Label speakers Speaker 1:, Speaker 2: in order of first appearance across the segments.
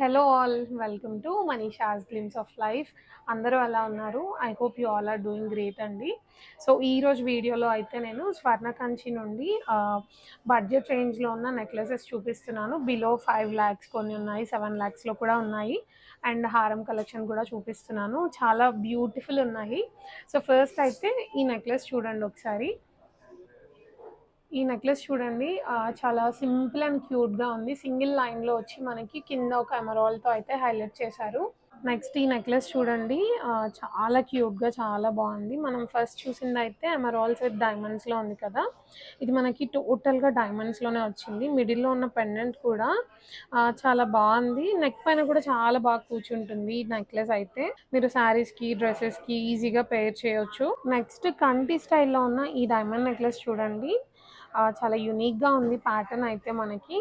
Speaker 1: Hello all, welcome to Manisha's glimpse of life. అందరూ ఎలా ఉన్నారు? I hope you all are doing great అండి. So ఈరోజు వీడియోలో అయితే నేను స్వర్ణకంచి నుండి బడ్జెట్ రేంజ్లో ఉన్న నెక్లెసెస్ చూపిస్తున్నాను. బిలో 5 lakhs కొన్ని ఉన్నాయి, 7 lakhsలో కూడా ఉన్నాయి. అండ్ హారం కలెక్షన్ కూడా చూపిస్తున్నాను. చాలా బ్యూటిఫుల్ ఉన్నాయి. సో ఫస్ట్ అయితే ఈ నెక్లెస్ చూడండి ఒకసారి. ఈ నెక్లెస్ చూడండి, చాలా సింపుల్ అండ్ క్యూట్గా ఉంది. సింగిల్ లైన్లో వచ్చి మనకి కింద ఒక ఎమరాల్డ్తో అయితే హైలైట్ చేశారు. నెక్స్ట్ ఈ నెక్లెస్ చూడండి, చాలా క్యూట్గా చాలా బాగుంది. మనం ఫస్ట్ చూసింది అయితే ఎమరాల్డ్స్ విత్ డైమండ్స్లో ఉంది కదా, ఇది మనకి టోటల్గా డైమండ్స్లోనే వచ్చింది. మిడిల్లో ఉన్న పెండెంట్ కూడా చాలా బాగుంది. నెక్ పైన కూడా చాలా బాగా కూర్చుంటుంది ఈ నెక్లెస్ అయితే. మీరు శారీస్కి డ్రెస్సెస్కి ఈజీగా పేర్ చేయొచ్చు. నెక్స్ట్ కంటి స్టైల్లో ఉన్న ఈ డైమండ్ నెక్లెస్ చూడండి, చాలా యూనిక్గా ఉంది. ప్యాటర్న్ అయితే మనకి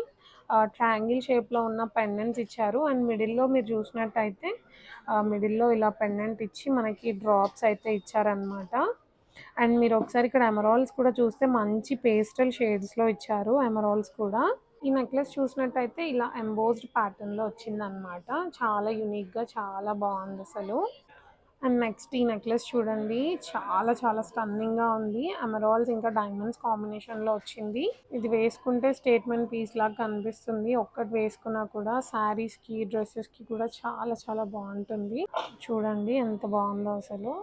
Speaker 1: ట్రయాంగిల్ షేప్లో ఉన్న పెండెంట్స్ ఇచ్చారు. అండ్ మిడిల్లో మీరు చూసినట్టయితే మిడిల్లో ఇలా పెండెంట్ ఇచ్చి మనకి డ్రాప్స్ అయితే ఇచ్చారనమాట. అండ్ మీరు ఒకసారి ఇక్కడ ఎమరాల్డ్స్ కూడా చూస్తే మంచి పేస్టల్ షేడ్స్లో ఇచ్చారు ఎమరాల్డ్స్ కూడా. ఈ నెక్లెస్ చూసినట్టయితే ఇలా ఎంబోస్డ్ ప్యాటర్న్లో వచ్చిందనమాట. చాలా యూనిక్గా చాలా బాగుంది అసలు. అండ్ నెక్స్ట్ ఈ నెక్లెస్ చూడండి, చాలా చాలా స్టన్నింగ్గా ఉంది. ఎమరాల్డ్స్ ఇంకా డైమండ్స్ కాంబినేషన్లో వచ్చింది. ఇది వేసుకుంటే స్టేట్మెంట్ పీస్ లాగా కనిపిస్తుంది. ఒక్కటి వేసుకున్నా కూడా శారీస్కి డ్రెస్సెస్కి కూడా చాలా చాలా బాగుంటుంది. చూడండి ఎంత బాగుందో అసలు.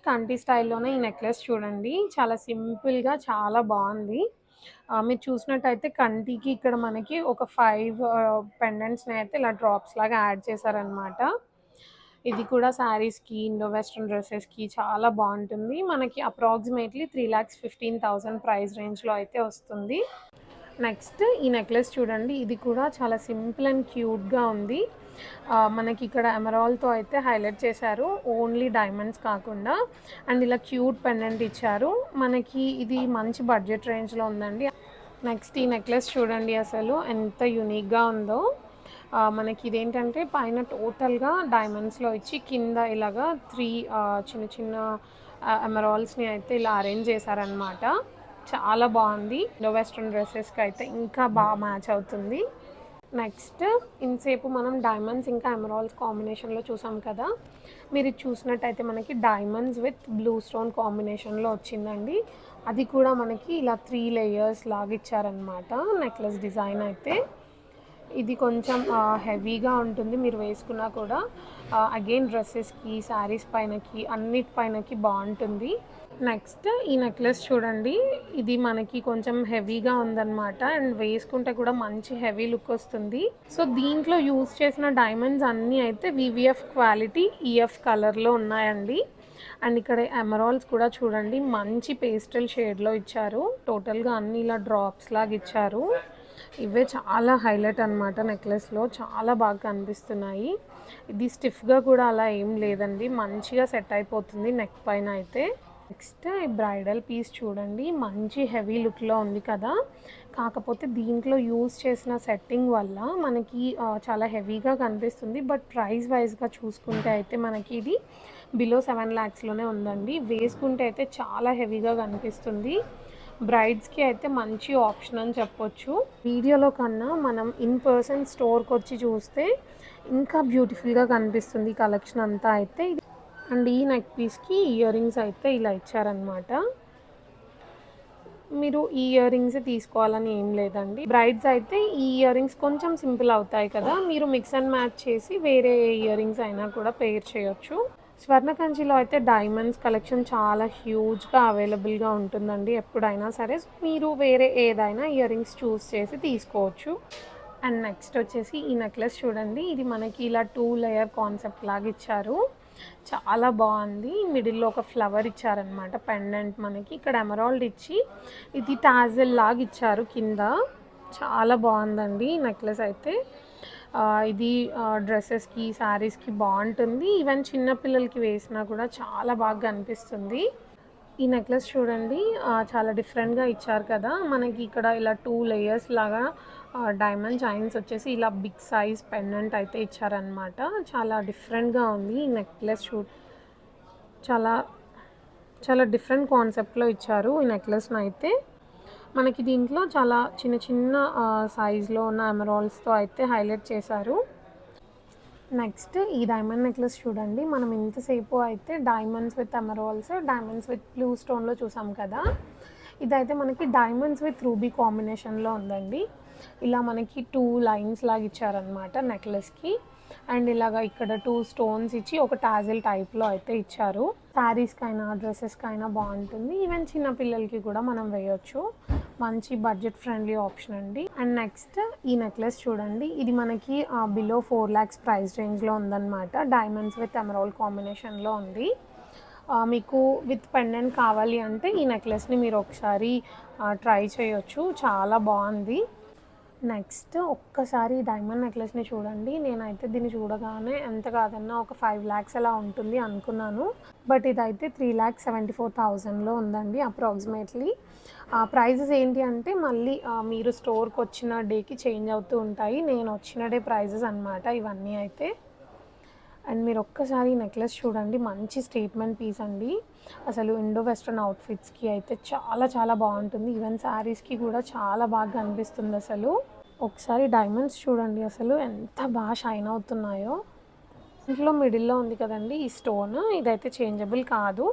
Speaker 1: కంటి స్టైల్లోనే ఈ నెక్లెస్ చూడండి, చాలా సింపుల్గా చాలా బాగుంది. మీరు చూసినట్టయితే కంటికి ఇక్కడ మనకి ఒక 5 పెండెంట్స్ని అయితే ఇలా డ్రాప్స్ లాగా యాడ్ చేశారనమాట. ఇది కూడా శారీస్కి ఇండో వెస్ట్రన్ డ్రెస్సెస్కి చాలా బాగుంటుంది. మనకి అప్రాక్సిమేట్లీ 3,15,000 ప్రైస్ రేంజ్లో అయితే వస్తుంది. నెక్స్ట్ ఈ నెక్లెస్ చూడండి, ఇది కూడా చాలా సింపుల్ అండ్ క్యూట్గా ఉంది. మనకి ఇక్కడ ఎమరాల్డ్తో అయితే హైలైట్ చేశారు, ఓన్లీ డైమండ్స్ కాకుండా. అండ్ ఇలా క్యూట్ పెండెంట్ ఇచ్చారు మనకి. ఇది మంచి బడ్జెట్ రేంజ్లో ఉందండి. నెక్స్ట్ ఈ నెక్లెస్ చూడండి, అసలు ఎంత యూనిక్గా ఉందో. మనకి ఇదేంటంటే పైన టోటల్గా డైమండ్స్లో ఇచ్చి కింద ఇలాగా 3 చిన్న చిన్న ఎమరాల్డ్స్ని అయితే ఇలా అరేంజ్ చేశారనమాట. చాలా బాగుంది. ఇండో వెస్ట్రన్ డ్రెస్సెస్కి అయితే ఇంకా బాగా మ్యాచ్ అవుతుంది. నెక్స్ట్ ఇంతసేపు మనం డైమండ్స్ ఇంకా ఎమరాల్డ్స్ కాంబినేషన్లో చూసాం కదా, మీరు చూసినట్టయితే మనకి డైమండ్స్ విత్ బ్లూ స్టోన్ కాంబినేషన్లో వచ్చిందండి. అది కూడా మనకి ఇలా 3 layers లాగా ఇచ్చారనమాట నెక్లెస్ డిజైన్ అయితే. ఇది కొంచెం హెవీగా ఉంటుంది మీరు వేసుకున్నా కూడా. అగైన్ డ్రెస్సెస్కి శారీస్ పైనకి అన్నిటిపైనకి బాగుంటుంది. నెక్స్ట్ ఈ నెక్లెస్ చూడండి, ఇది మనకి కొంచెం హెవీగా ఉందన్నమాట. అండ్ వేసుకుంటే కూడా మంచి హెవీ లుక్ వస్తుంది. సో దీంట్లో యూజ్ చేసిన డైమండ్స్ అన్నీ అయితే వివిఎఫ్ క్వాలిటీ ఈఎఫ్ కలర్లో ఉన్నాయండి. అండ్ ఇక్కడ ఎమరాల్డ్స్ కూడా చూడండి, మంచి పేస్టల్ షేడ్లో ఇచ్చారు. టోటల్గా అన్ని ఇలా డ్రాప్స్ లాగా ఇచ్చారు. ఇవే చాలా హైలైట్ అనమాట నెక్లెస్లో, చాలా బాగా కనిపిస్తున్నాయి. ఇది స్టిఫ్గా కూడా అలా ఏం లేదండి, మంచిగా సెట్ అయిపోతుంది నెక్ పైన అయితే. నెక్స్ట్ ఈ బ్రైడల్ పీస్ చూడండి, మంచి హెవీ లుక్లో ఉంది కదా, కాకపోతే దీంట్లో యూజ్ చేసిన సెట్టింగ్ వల్ల మనకి చాలా హెవీగా కనిపిస్తుంది. బట్ ప్రైస్ వైజ్గా చూసుకుంటే అయితే మనకి ఇది బిలో 7 lakhsలోనే ఉందండి. వేసుకుంటే అయితే చాలా హెవీగా కనిపిస్తుంది. బ్రైడ్స్కి అయితే మంచి ఆప్షన్ అని చెప్పొచ్చు. వీడియోలో కన్నా మనం ఇన్ పర్సన్ స్టోర్కి వచ్చి చూస్తే ఇంకా బ్యూటిఫుల్గా కనిపిస్తుంది కలెక్షన్ అంతా అయితే. అండ్ ఈ నెక్ పీస్కి ఇయర్ రింగ్స్ అయితే ఇలా ఇచ్చారనమాట. మీరు ఈ ఇయర్ రింగ్స్ తీసుకోవాలని ఏం లేదండి. బ్రైడ్స్ అయితే ఈ ఇయర్ రింగ్స్ కొంచెం సింపుల్ అవుతాయి కదా, మీరు మిక్స్ అండ్ మ్యాచ్ చేసి వేరే ఇయర్ రింగ్స్ అయినా కూడా పేర్ చేయొచ్చు. స్వర్ణకంచిలో అయితే డైమండ్స్ కలెక్షన్ చాలా హ్యూజ్గా అవైలబుల్గా ఉంటుందండి ఎప్పుడైనా సరే. మీరు వేరే ఏదైనా ఇయర్ రింగ్స్ చూస్ చేసి తీసుకోవచ్చు. అండ్ నెక్స్ట్ వచ్చేసి ఈ నెక్లెస్ చూడండి, ఇది మనకి ఇలా 2 layer కాన్సెప్ట్ లాగా ఇచ్చారు. చాలా బాగుంది. మిడిల్లో ఒక ఫ్లవర్ ఇచ్చారనమాట పెండెంట్ మనకి. ఇక్కడ ఎమరాల్డ్ ఇచ్చి ఇది టాజిల్ లాగా ఇచ్చారు కింద. చాలా బాగుందండి నెక్లెస్ అయితే. ఇది డ్రెస్సెస్కి శారీస్కి బాగుంటుంది. ఈవెన్ చిన్నపిల్లలకి వేసినా కూడా చాలా బాగా కనిపిస్తుంది. ఈ నెక్లెస్ చూడండి, చాలా డిఫరెంట్గా ఇచ్చారు కదా మనకి. ఇక్కడ ఇలా 2 layers లాగా డైమండ్ చైన్స్ వచ్చేసి ఇలా బిగ్ సైజ్ పెండెంట్ అయితే ఇచ్చారనమాట. చాలా డిఫరెంట్గా ఉంది ఈ నెక్లెస్. చాలా చాలా డిఫరెంట్ కాన్సెప్ట్లో ఇచ్చారు ఈ నెక్లెస్ని అయితే. మనకి దీంట్లో చాలా చిన్న చిన్న సైజులో ఉన్న ఎమరాల్డ్స్‌తో అయితే హైలైట్ చేశారు. నెక్స్ట్ ఈ డైమండ్ నెక్లెస్ చూడండి. మనం ఇంతసేపు అయితే diamonds with emeralds, diamonds with blue స్టోన్‌లో చూసాం కదా! ఇదైతే మనకి డైమండ్స్ విత్ రూబీ కాంబినేషన్‌లో ఉందండి. ఇలా మనకి 2 లైన్స్ లాగా ఇచ్చారనమాట నెక్లెస్‌కి. అండ్ ఇలాగ ఇక్కడ 2 స్టోన్స్ ఇచ్చి ఒక టాజిల్ టైప్‌లో అయితే ఇచ్చారు. శారీస్‌కైనా, డ్రెసెస్‌కైనా బావుంటుంది. ఈవెన్ చిన్న పిల్లలకి కూడా మనం వేయొచ్చు. మంచి బడ్జెట్ ఫ్రెండ్లీ ఆప్షన్ అండి. అండ్ నెక్స్ట్ ఈ నెక్లెస్ చూడండి. ఇది మనకి బిలో 4 లాక్స్ ప్రైస్ రేంజ్‌లో ఉందన్నమాట. డైమండ్స్ విత్ ఎమరాల్డ్ కాంబినేషన్‌లో ఉంది. మీకు విత్ పెండెంట్ కావాలి అంటే ఈ నెక్లెస్‌ని మీరు ఒకసారి ట్రై చేయొచ్చు. చాలా బావుంది. నెక్స్ట్ ఒక్కసారి డైమండ్ నెక్లెస్‌ని చూడండి. నేనైతే దీన్ని చూడగానే ఎంత కాదన్నా ఒక 5 లాక్స్ అలా ఉంటుంది అనుకున్నాను. బట్ ఇదైతే 3,74,000లో ఉందండి అప్రాక్సిమేట్‌లీ. ప్రైజెస్ ఏంటి అంటే మళ్ళీ మీరు స్టోర్‌కొచ్చిన డేకి చేంజ్ అవుతూ ఉంటాయి. నేను వచ్చిన డే ప్రైజెస్ అనమాట ఇవన్నీ అయితే. అండ్ మీరు ఒక్కసారి ఈ నెక్లెస్ చూడండి. మంచి స్టేట్మెంట్ పీస్ అండి. అసలు ఇండో వెస్టర్న్ అవుట్‌ఫిట్స్‌కి అయితే చాలా చాలా బావుంటుంది. ఈవెన్ శారీస్‌కి కూడా చాలా బాగా కనిపిస్తుంది అసలు. ఒకసారి డైమండ్స్ చూడండి అసలు ఎంత బాగా షైన్ అవుతున్నాయో. ఇంట్లో మిడిల్‌లో ఉంది కదండీ ఈ స్టోన్. ఇదైతే చేంజబుల్ కాదు.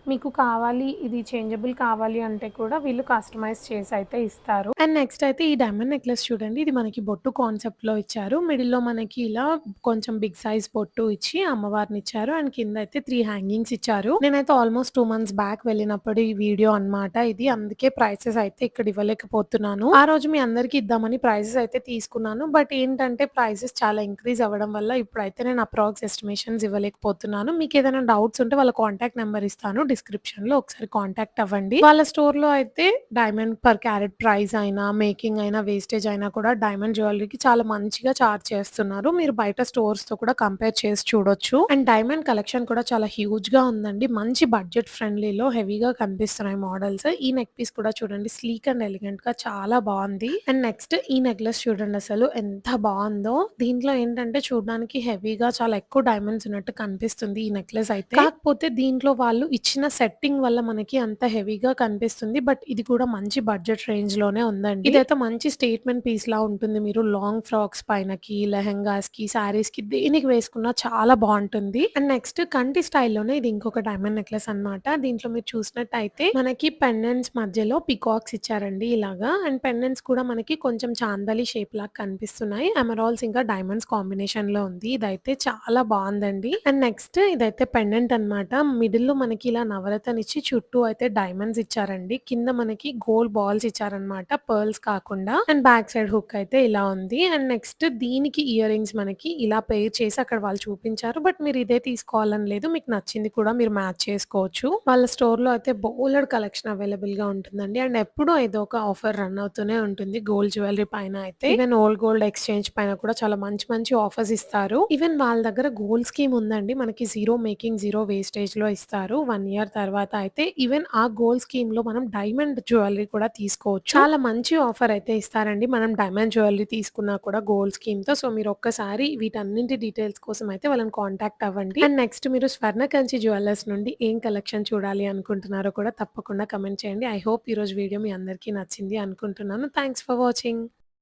Speaker 1: మీకు కావాలి ఇది చేంజబుల్ కావాలి అంటే కూడా వీళ్ళు కస్టమైజ్ చేసి అయితే ఇస్తారు. అండ్ నెక్స్ట్ అయితే ఈ డైమండ్ నెక్లెస్ చూడండి. ఇది మనకి బొట్టు కాన్సెప్ట్‌లో ఇచ్చారు. మిడిల్‌లో మనకి ఇలా కొంచెం బిగ్ సైజ్ బొట్టు ఇచ్చి అమ్మవారిని ఇచ్చారు. అండ్ కింద అయితే 3 హ్యాంగింగ్స్ ఇచ్చారు. నేనైతే ఆల్మోస్ట్ 2 మంత్స్ బ్యాక్ వెళ్ళినప్పుడు ఈ వీడియో అన్నమాట ఇది. అందుకే ప్రైసెస్ అయితే ఇక్కడ ఇవ్వలేకపోతున్నాను. ఆ రోజు మీ అందరికి ఇద్దామని ప్రైసెస్ అయితే తీసుకున్నాను. బట్ ఏంటంటే ప్రైసెస్ చాలా ఇంక్రీజ్ అవ్వడం వల్ల ఇప్పుడైతే నేను అప్రాక్స్ ఎస్టిమేషన్స్ ఇవ్వలేకపోతున్నాను. మీకు ఏదైనా డౌట్స్ ఉంటే వాళ్ళ కాంటాక్ట్ నెంబర్ ఇస్తాను డిస్క్రిప్షన్‌లో ఒకసారి కాంటాక్ట్ అవ్వండి. వాళ్ళ స్టోర్‌లో అయితే డైమండ్ పర్ క్యారెట్ ప్రైస్ అయినా, మేకింగ్ అయినా, వేస్టేజ్ అయినా కూడా డైమండ్ జ్యువెల్లరీకి చాలా మంచిగా చార్జ్ చేస్తున్నారు. మీరు బయట స్టోర్స్‌తో కూడా కంపేర్ చేసి చూడొచ్చు. అండ్ డైమండ్ కలెక్షన్ కూడా చాలా హ్యూజ్‌గా ఉందండి. మంచి బడ్జెట్ ఫ్రెండ్లీలో హెవీగా కనిపిస్తున్నాయి మోడల్స్. ఈ నెక్ పీస్ కూడా చూడండి స్లీక్ అండ్ ఎలిగెంట్‌గా చాలా బావుంది. అండ్ నెక్స్ట్ ఈ నెక్లెస్ చూడండి అసలు ఎంత బావుందో. దీంట్లో ఏంటంటే చూడడానికి హెవీగా చాలా ఎక్కువ డైమండ్స్ ఉన్నట్టు కనిపిస్తుంది ఈ నెక్లెస్ అయితే. కాకపోతే దీంట్లో వాళ్ళు ఇచ్చిన సెట్టింగ్ వల్ల మనకి అంత హెవీగా కనిపిస్తుంది. బట్ ఇది కూడా మంచి బడ్జెట్ రేంజ్‌లోనే ఉందండి. ఇదైతే మంచి స్టేట్మెంట్ పీస్‌లా ఉంటుంది. మీరు లాంగ్ ఫ్రాక్స్ పైనకి, లెహెంగాస్‌కి, శారీస్‌కి దేనికి వేసుకున్నా చాలా బావుంటుంది. అండ్ నెక్స్ట్ కంటి స్టైల్‌లోనే ఇది ఇంకొక డైమండ్ నెక్లెస్ అన్నమాట. దీంట్లో మీరు చూసినట్టయితే మనకి పెండెంట్స్ మధ్యలో పీకాక్స్ ఇచ్చారండి ఇలాగా. అండ్ పెండెంట్స్ కూడా మనకి కొంచెం చాందలి షేప్ లాగా కనిపిస్తున్నాయి. ఎమరాల్డ్స్ ఇంకా డైమండ్స్ కాంబినేషన్‌లో ఉంది. ఇదైతే చాలా బావుందండి. అండ్ నెక్స్ట్ ఇదైతే పెండెంట్ అన్నమాట. మిడిల్‌లో మనకి ఇలా నవరత్ననిచ్చి చుట్టూ అయితే డైమండ్స్ ఇచ్చారండి. కింద మనకి గోల్డ్ బాల్స్ ఇచ్చారన్నమాట. పర్ల్స్ కాకుండా. అండ్ బ్యాక్ సైడ్ హుక్ అయితే ఇలా ఉంది. అండ్ నెక్స్ట్ దీనికి ఇయర్ రింగ్స్ మనకి ఇలా పెయిర్ చేసి అక్కడ వాళ్ళు చూపించారు. బట్ మీరు ఇదే తీసుకోవాలని లేదు. మీకు నచ్చింది కూడా మీరు మ్యాచ్ చేసుకోవచ్చు. వాళ్ళ స్టోర్‌లో అయితే బోలెడు కలెక్షన్ అవైలబుల్‌గా ఉంటుందండి. అండ్ ఎప్పుడూ ఏదో ఒక ఆఫర్ రన్ అవుతూనే ఉంటుంది. గోల్డ్ జ్యువెల్లరీ పైన అయితే. ఈవెన్ ఓల్డ్ గోల్డ్ ఎక్స్‌చేంజ్ పైన కూడా చాలా మంచి మంచి ఆఫర్స్ ఇస్తారు. ఈవెన్ వాళ్ళ దగ్గర గోల్డ్ స్కీమ్ ఉందండి. మనకి జీరో మేకింగ్, జీరో వేస్టేజ్‌లో ఇస్తారు. 1 ఇయర్ తర్వాత అయితే ఈవెన్ ఆ గోల్డ్ స్కీమ్‌లో మనం డైమండ్ జ్యువెల్లరీ కూడా తీసుకోవచ్చు. చాలా మంచి ఆఫర్ అయితే ఇస్తారండి. మనం డైమండ్ జ్యువెల్లరీ తీసుకున్నా కూడా గోల్డ్ స్కీమ్‌తో. సో, మీరు ఒక్కసారి వీటన్నింటి డీటెయిల్స్ కోసం అయితే వాళ్ళని కాంటాక్ట్ అవ్వండి. అండ్ నెక్స్ట్ మీరు స్వర్ణకంచి జ్యువెల్లర్స్ నుండి ఏం కలెక్షన్ చూడాలి అనుకుంటున్నారో కూడా తప్పకుండా కమెంట్ చేయండి. ఐ హోప్ ఈరోజు వీడియో మీ అందరికీ నచ్చింది అనుకుంటున్నాను. Thanks for watching.